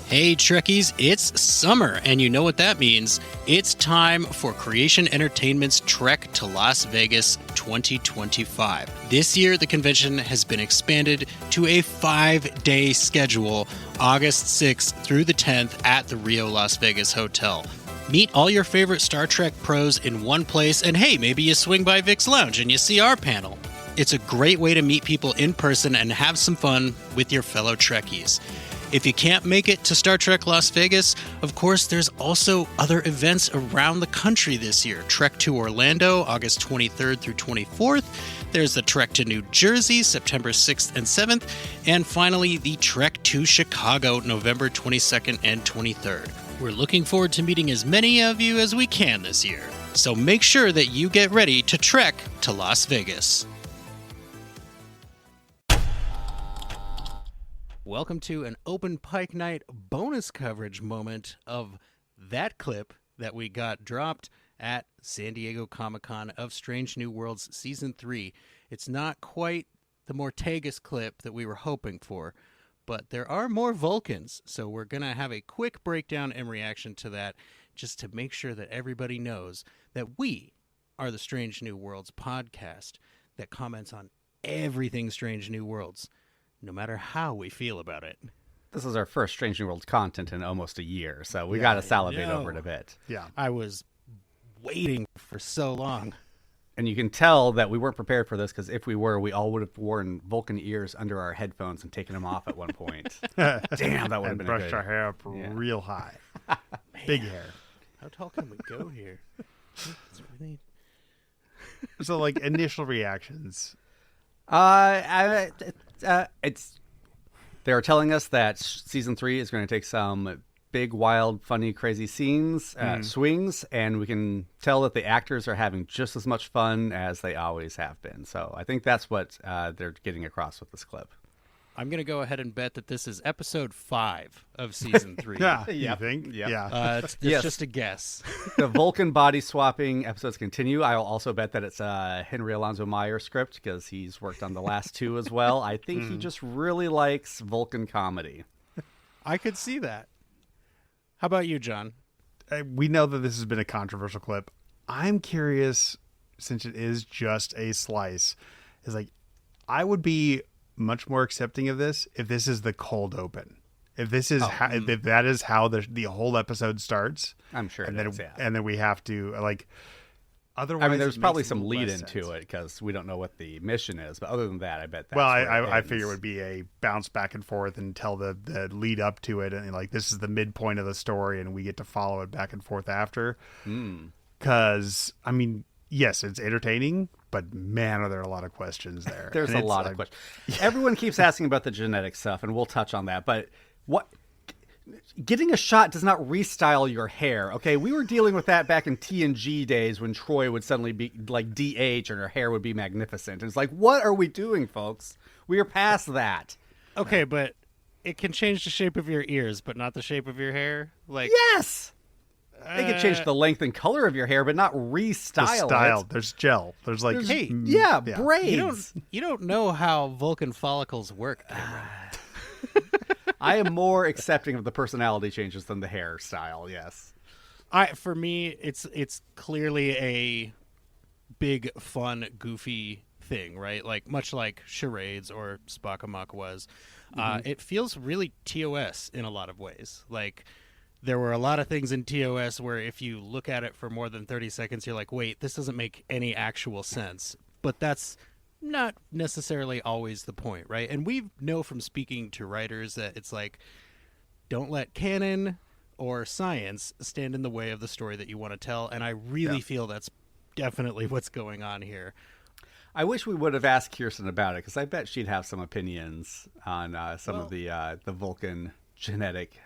Hey Trekkies, it's summer, and you know what that means. It's time for Creation Entertainment's Trek to Las Vegas 2025. This year, the convention has been expanded to a 5-day schedule, August 6th through the 10th at the Rio Las Vegas Hotel. Meet all your favorite Star Trek pros in one place, and hey, maybe you swing by Vic's Lounge and you see our panel. It's a great way to meet people in person and have some fun with your fellow Trekkies. If you can't make it to Star Trek Las Vegas, of course, there's also other events around the country this year. Trek to Orlando, August 23rd through 24th. There's the Trek to New Jersey, September 6th and 7th. And finally, the Trek to Chicago, November 22nd and 23rd. We're looking forward to meeting as many of you as we can this year. So make sure that you get ready to trek to Las Vegas. Welcome to an Open Pike Night bonus coverage moment of that clip that we got dropped at San Diego Comic-Con of Strange New Worlds Season 3. It's not quite the Mortagus clip that we were hoping for, but there are more Vulcans, so we're going to have a quick breakdown and reaction to that just to make sure that everybody knows that we are the Strange New Worlds podcast that comments on everything Strange New Worlds, no matter how we feel about it. This is our first Strange New Worlds content in almost a year, so we got to salivate over it a bit. Yeah, I was waiting for so long. And you can tell that we weren't prepared for this, because if we were, we all would have worn Vulcan ears under our headphones and taken them off at one point. Damn, that would have been brushed our hair up real high. Big hair. How tall can we go here? So, like, initial reactions. They're telling us that season 3 is going to take some big, wild, funny, crazy scenes, swings, and we can tell that the actors are having just as much fun as they always have been. So I think that's what they're getting across with this clip. I'm going to go ahead and bet that this is episode 5 of season 3. You think? Yep. Yeah. It's Yes. just a guess. The Vulcan body swapping episodes continue. I'll also bet that it's a Henry Alonzo Meyer script, because he's worked on the last 2 as well. I think he just really likes Vulcan comedy. I could see that. How about you, John? We know that this has been a controversial clip. I'm curious, since it is just a slice, is like, I would be much more accepting of this if this is the cold open. If this is if that is how the whole episode starts, I'm sure and it then is, yeah. and then we have to like. Otherwise, I mean, there's it probably makes a some little lead less into sense. it, because we don't know what the mission is. But other than that, I bet that's Well, where it I ends. figure it would be a bounce back and forth and tell the lead up to it, and like this is the midpoint of the story, and we get to follow it back and forth after. Because I mean, yes, it's entertaining, but man, are there a lot of questions there. There's a lot of questions. Everyone keeps asking about the genetic stuff, and we'll touch on that. But what? Getting a shot does not restyle your hair, okay? We were dealing with that back in TNG days when Troy would suddenly be like de-age and her hair would be magnificent. And it's like, what are we doing, folks? We are past that. Okay, but it can change the shape of your ears, but not the shape of your hair? Like, Yes! They could change the length and color of your hair, but not restyle the style. it. There's gel. There's like Yeah, braids. you don't know how Vulcan follicles work, Cameron. I am more accepting of the personality changes than the hairstyle, yes. For me, it's clearly a big, fun, goofy thing, right? Like much like charades or Spock-a-Mock was. It feels really TOS in a lot of ways. Like there were a lot of things in TOS where if you look at it for more than 30 seconds, you're like, wait, this doesn't make any actual sense. But that's not necessarily always the point, right? And we know from speaking to writers that it's like, don't let canon or science stand in the way of the story that you want to tell. And I really feel that's definitely what's going on here. I wish we would have asked Kirsten about it, because I bet she'd have some opinions on some of the Vulcan genetic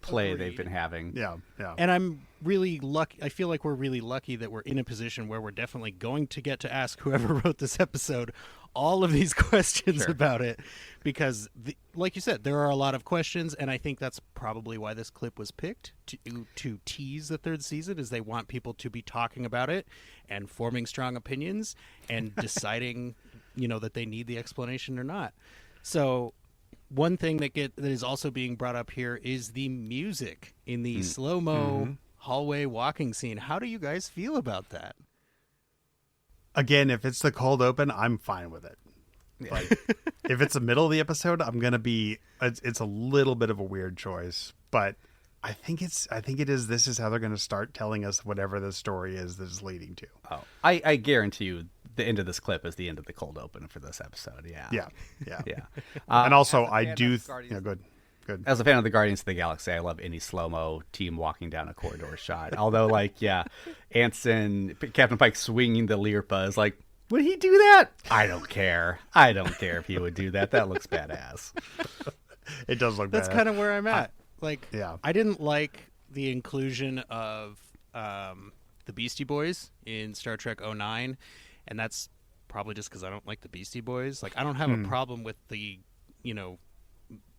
play they've been having. Yeah. And I'm really lucky. I feel like we're really lucky that we're in a position where we're definitely going to get to ask whoever wrote this episode all of these questions about it, because like you said, there are a lot of questions, and I think that's probably why this clip was picked to tease the 3rd season, is they want people to be talking about it and forming strong opinions and deciding, that they need the explanation or not. So one thing that is also being brought up here is the music in the slow-mo hallway walking scene. How do you guys feel about that? Again, if it's the cold open, I'm fine with it. Like, if it's the middle of the episode, I'm gonna be. It's a little bit of a weird choice, but I think it is. This is how they're gonna start telling us whatever the story is that is leading to. Oh, I guarantee you, the end of this clip is the end of the cold open for this episode. Yeah. And also, as a I fan do. of Guardians- Good. As a fan of the Guardians of the Galaxy, I love any slow-mo team walking down a corridor shot. Although, Anson, Captain Pike swinging the Lirpa is like, would he do that? I don't care. I don't care if he would do that. That looks badass. It does look. That's badass. kind of where I'm at. I didn't like the inclusion of the Beastie Boys in Star Trek '09, and that's probably just because I don't like the Beastie Boys. Like, I don't have a problem with the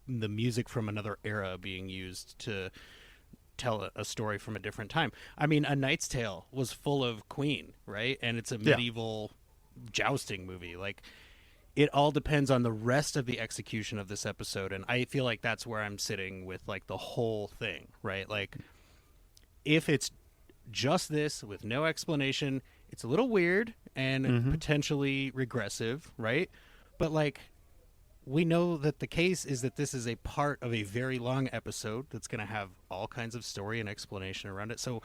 music from another era being used to tell a story from a different time. I mean, A Knight's Tale was full of Queen, right? And it's a medieval jousting movie. Like, it all depends on the rest of the execution of this episode, and I feel like that's where I'm sitting with like the whole thing, right? Like, if it's just this with no explanation, it's a little weird and potentially regressive, right? But like, we know that the case is that this is a part of a very long episode that's going to have all kinds of story and explanation around it. So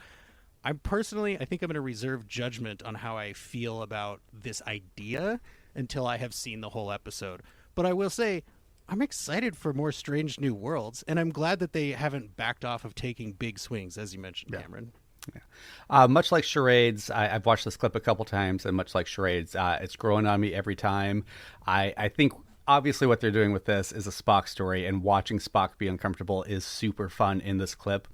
I think I'm going to reserve judgment on how I feel about this idea until I have seen the whole episode. But I will say, I'm excited for more Strange New Worlds, and I'm glad that they haven't backed off of taking big swings, as you mentioned, Cameron. Yeah. Much like Charades, I've watched this clip a couple times, and much like Charades, it's growing on me every time. I think obviously what they're doing with this is a Spock story, and watching Spock be uncomfortable is super fun in this clip.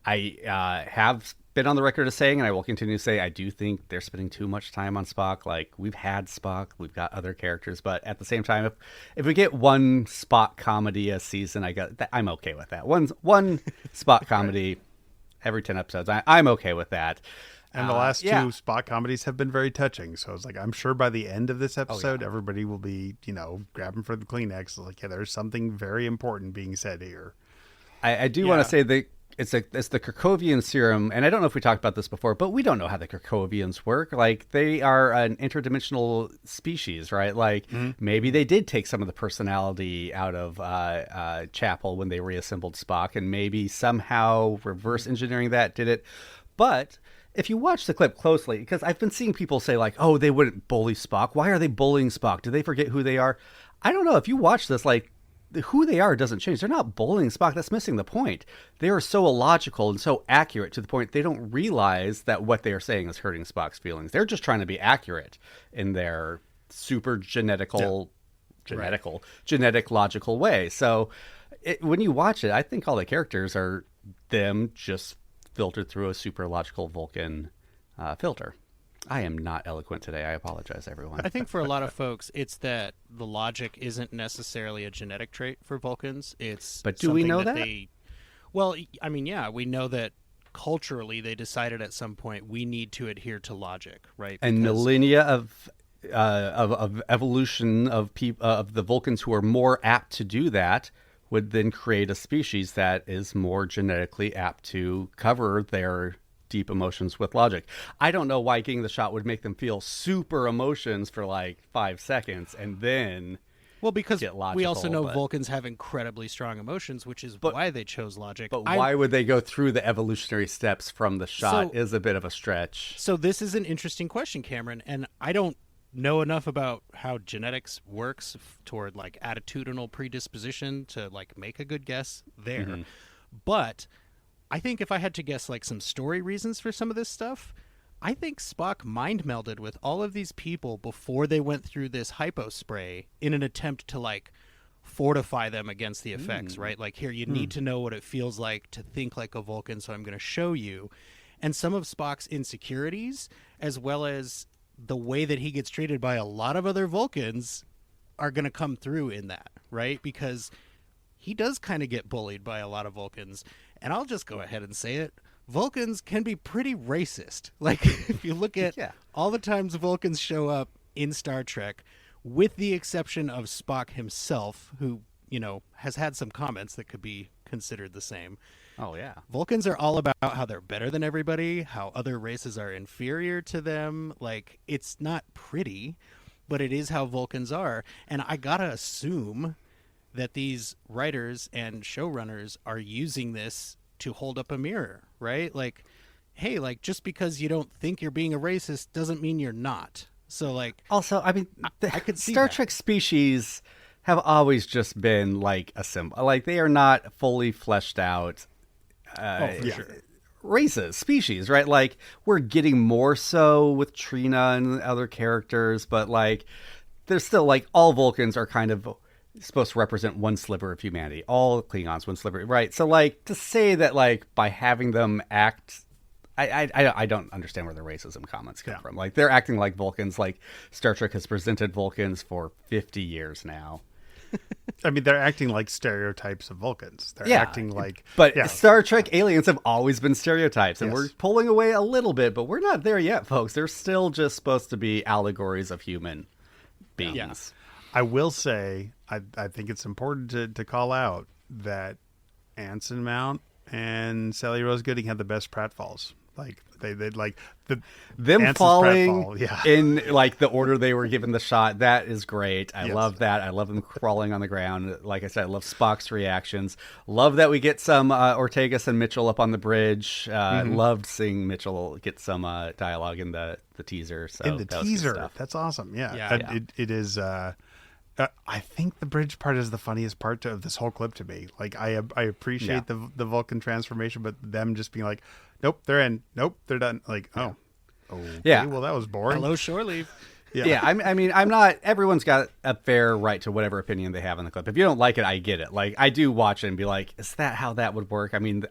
I have been on the record as saying, and I will continue to say, I do think they're spending too much time on Spock. Like, we've had Spock, we've got other characters, but at the same time, if we get one Spock comedy a season, I'm okay with that. One Spock comedy every 10 episodes, I'm okay with that. And the last two Spock comedies have been very touching. So it's like, I'm sure by the end of this episode, everybody will be, grabbing for the Kleenex. Like, yeah, there's something very important being said here. I do want to say that it's the Krakowian serum, and I don't know if we talked about this before, but we don't know how the Krakowians work. Like, they are an interdimensional species, right? Like, maybe they did take some of the personality out of Chapel when they reassembled Spock, and maybe somehow reverse engineering that did it. But if you watch the clip closely, because I've been seeing people say, like, oh, they wouldn't bully Spock. Why are they bullying Spock? Do they forget who they are? I don't know. If you watch this, like, who they are doesn't change. They're not bullying Spock. That's missing the point. They are so illogical and so accurate to the point they don't realize that what they are saying is hurting Spock's feelings. They're just trying to be accurate in their super genetic, logical way. So when you watch it, I think all the characters are them just filtered through a super logical Vulcan filter. I am not eloquent today. I apologize, everyone. I think for a lot of folks, it's that the logic isn't necessarily a genetic trait for Vulcans. But do we know that? Well, I mean, yeah, we know that culturally they decided at some point we need to adhere to logic, right? And millennia of evolution of the Vulcans who are more apt to do that would then create a species that is more genetically apt to cover their deep emotions with logic. I don't know why getting the shot would make them feel super emotions for like 5 seconds and then because get logical, we also know Vulcans have incredibly strong emotions, which is why they chose logic. But why would they go through the evolutionary steps from the shot is a bit of a stretch. So this is an interesting question, Cameron, and I don't know enough about how genetics works toward like attitudinal predisposition to like make a good guess there. But I think if I had to guess like some story reasons for some of this stuff, I think Spock mind melded with all of these people before they went through this hypo spray in an attempt to like fortify them against the effects, right? Like, here, you need to know what it feels like to think like a Vulcan, so I'm going to show you. And some of Spock's insecurities, as well as the way that he gets treated by a lot of other Vulcans, are going to come through in that, right? Because he does kind of get bullied by a lot of Vulcans. And I'll just go ahead and say it. Vulcans can be pretty racist. Like, if you look at all the times Vulcans show up in Star Trek, with the exception of Spock himself, who has had some comments that could be considered the same. Oh, yeah. Vulcans are all about how they're better than everybody, how other races are inferior to them. Like, it's not pretty, but it is how Vulcans are. And I gotta assume that these writers and showrunners are using this to hold up a mirror, right? Like, hey, like, just because you don't think you're being a racist doesn't mean you're not. So, like, Also, I mean, I could see Star that. Trek species have always just been like a symbol. Like, they are not fully fleshed out for sure. races, species, right? Like, we're getting more so with Trina and other characters, but like, there's still like all Vulcans are kind of supposed to represent one sliver of humanity. All Klingons, one sliver, right? So, like, to say that like by having them act. I don't understand where the racism comments come from. Like, they're acting like Vulcans. Like, Star Trek has presented Vulcans for 50 years now. I mean, they're acting like stereotypes of Vulcans. They're acting like... But Star Trek aliens have always been stereotypes, and Yes. we're pulling away a little bit, but we're not there yet, folks. They're still just supposed to be allegories of human beings. Yeah. I will say, I think it's important to call out that Anson Mount and Sally Rose Gooding had the best pratfalls. Like, they like the Them Anson's falling pratfall, in like the order they were given the shot, that is great. I Yes. love that. I love them crawling on the ground. Like I said, I love Spock's reactions. Love that we get some Ortegas and Mitchell up on the bridge. Loved seeing Mitchell get some dialogue in the teaser. So in the that was good teaser. stuff. That's awesome. Yeah. Yeah. It is. I think the bridge part is the funniest part of this whole clip to me. Like, I appreciate the Vulcan transformation, but them just being like, nope, they're in. Nope, they're done. Like, oh, okay, Yeah. well, that was boring. Hello, shore leave. Yeah, I mean, I'm not. Everyone's got a fair right to whatever opinion they have on the clip. If you don't like it, I get it. Like, I do watch it and be like, is that how that would work? I mean,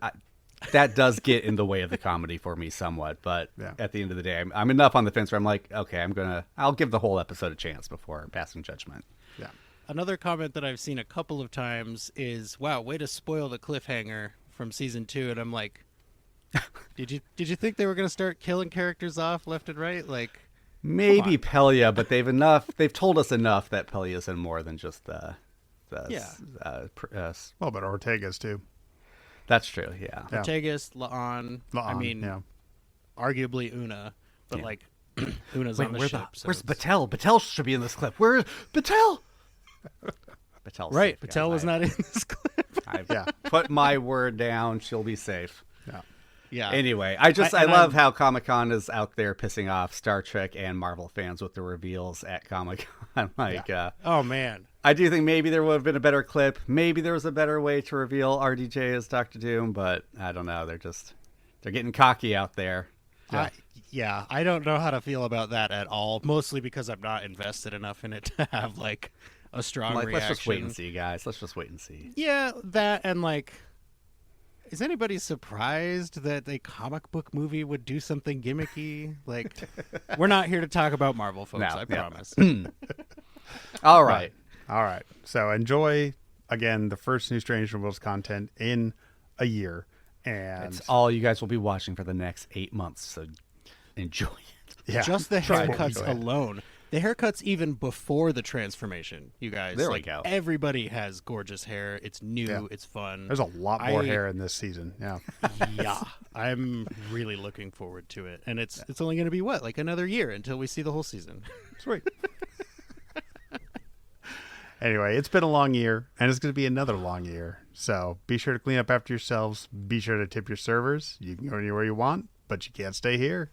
that does get in the way of the comedy for me somewhat. But at the end of the day, I'm enough on the fence where I'm like, okay, I'll give the whole episode a chance before passing judgment. Yeah. Another comment that I've seen a couple of times is, "Wow, way to spoil the cliffhanger from season 2." And I'm like, did you think they were going to start killing characters off left and right? Like, Maybe Pelia, but they've told us enough that Pelia's in more than just the Well, but Ortega's too. that's true. Yeah. Yeah. Ortegas, La'an, I La'an, mean, yeah. arguably Una, but like Una's on the Wait, ship. So where's it's- Batel? Batel should be in this clip. Where's Batel? Batel's Right, safe, Batel guys. was not in this clip. I've Yeah. put my word down. She'll be safe. Yeah. Yeah. Anyway, I and love how Comic-Con is out there pissing off Star Trek and Marvel fans with the reveals at Comic-Con. Like, Oh man. I do think maybe there would have been a better clip. Maybe there was a better way to reveal RDJ as Doctor Doom, but I don't know. They're getting cocky out there. I don't know how to feel about that at all. Mostly because I'm not invested enough in it to have like a strong Like, reaction. let's just wait and see, guys. Let's just wait and see. Yeah, that and like, is anybody surprised that a comic book movie would do something gimmicky? Like, we're not here to talk about Marvel, folks. No, I yeah. promise. All right. All right. So enjoy, again, the first new Strange New Worlds content in a year. And It's all you guys will be watching for the next 8 months, so enjoy it. yeah, Just the try to haircuts enjoy it. alone. The haircuts even before the transformation, you guys. There we like, go. Everybody has gorgeous hair. It's new. Yeah. It's fun. There's a lot more I- hair in this season. Yeah. Yeah, I'm really looking forward to it, and it's only going to be what, like another year until we see the whole season. Sweet. Anyway, it's been a long year, and it's going to be another long year. So be sure to clean up after yourselves. Be sure to tip your servers. You can go anywhere you want, but you can't stay here.